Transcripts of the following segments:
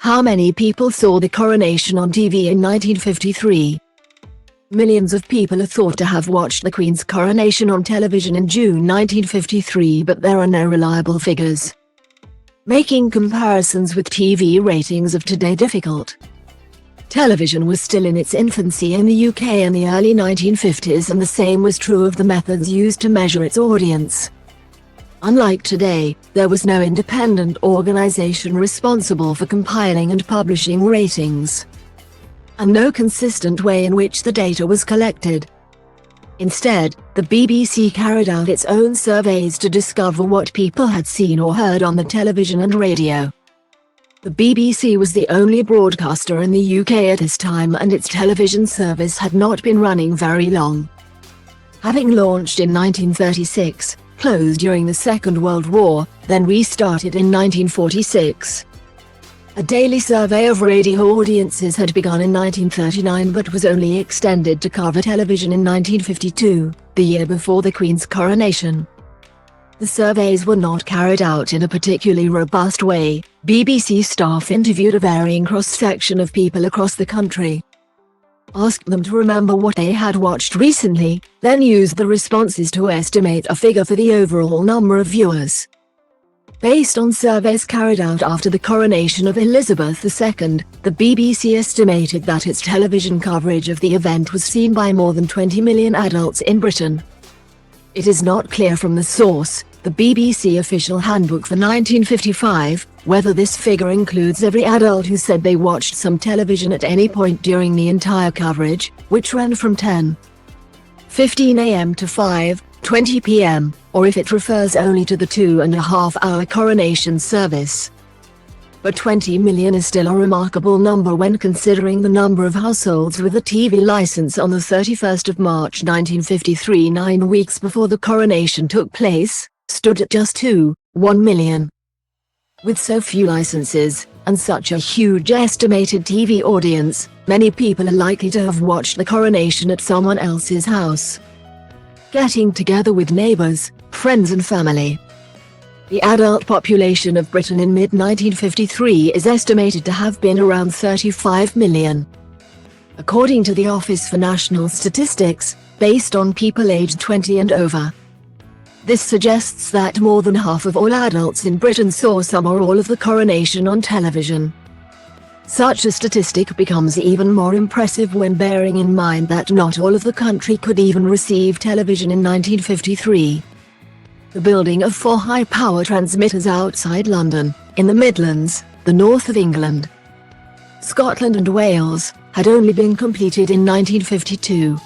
How many people saw the coronation on TV in 1953? Millions of people are thought to have watched the Queen's coronation on television in June 1953, but there are no reliable figures, making comparisons with TV ratings of today difficult. Television was still in its infancy in the UK in the early 1950s, and the same was true of the methods used to measure its audience. Unlike today, there was no independent organization responsible for compiling and publishing ratings, and no consistent way in which the data was collected. Instead, the BBC carried out its own surveys to discover what people had seen or heard on the television and radio. The BBC was the only broadcaster in the UK at this time, and its television service had not been running very long. Having launched in 1936, closed during the Second World War, then restarted in 1946. A daily survey of radio audiences had begun in 1939 but was only extended to cover television in 1952, the year before the Queen's coronation. The surveys were not carried out in a particularly robust way. BBC staff interviewed a varying cross-section of people across the country, asked them to remember what they had watched recently, then used the responses to estimate a figure for the overall number of viewers. Based on surveys carried out after the coronation of Elizabeth II, the BBC estimated that its television coverage of the event was seen by more than 20 million adults in Britain. It is not clear from the source, the BBC official handbook for 1955, whether this figure includes every adult who said they watched some television at any point during the entire coverage, which ran from 10:15 a.m. to 5:20 p.m., or if it refers only to the 2.5-hour coronation service. But 20 million is still a remarkable number when considering the number of households with a TV license on the 31st of March 1953, 9 weeks before the coronation took place, stood at just 1 million. With so few licenses, and such a huge estimated TV audience, many people are likely to have watched the coronation at someone else's house, getting together with neighbors, friends and family. The adult population of Britain in mid-1953 is estimated to have been around 35 million. According to the Office for National Statistics, based on people aged 20 and over. This suggests that more than half of all adults in Britain saw some or all of the coronation on television. Such a statistic becomes even more impressive when bearing in mind that not all of the country could even receive television in 1953. The building of 4 high-power transmitters outside London, in the Midlands, the north of England, Scotland and Wales, had only been completed in 1952.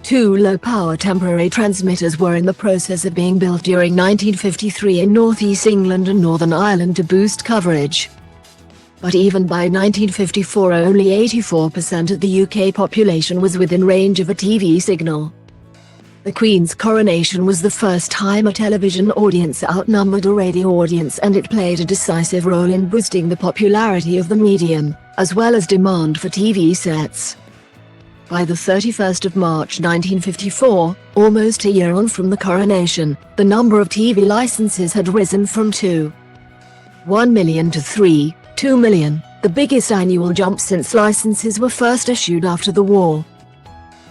2 low-power temporary transmitters were in the process of being built during 1953 in northeast England and Northern Ireland to boost coverage. But even by 1954 only 84% of the UK population was within range of a TV signal. The Queen's coronation was the first time a television audience outnumbered a radio audience, and it played a decisive role in boosting the popularity of the medium, as well as demand for TV sets. By the 31st of March 1954, almost a year on from the coronation, the number of TV licenses had risen from 2.1 million to 3.2 million, the biggest annual jump since licenses were first issued after the war.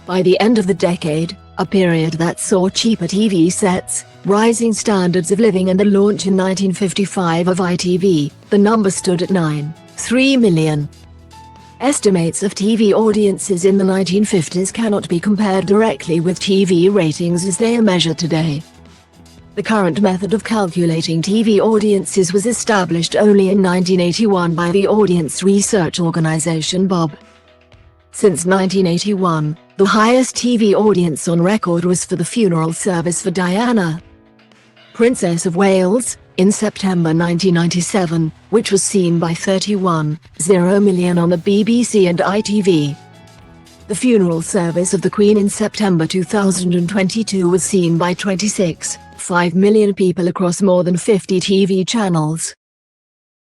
By the end of the decade, a period that saw cheaper TV sets, rising standards of living and the launch in 1955 of ITV, the number stood at 9.3 million. Estimates of TV audiences in the 1950s cannot be compared directly with TV ratings as they are measured today. The current method of calculating TV audiences was established only in 1981 by the audience research organization Bob. Since 1981, the highest TV audience on record was for the funeral service for Diana, Princess of Wales, in September 1997, which was seen by 31.0 million on the BBC and ITV. The funeral service of the Queen in September 2022 was seen by 26.5 million people across more than 50 TV channels.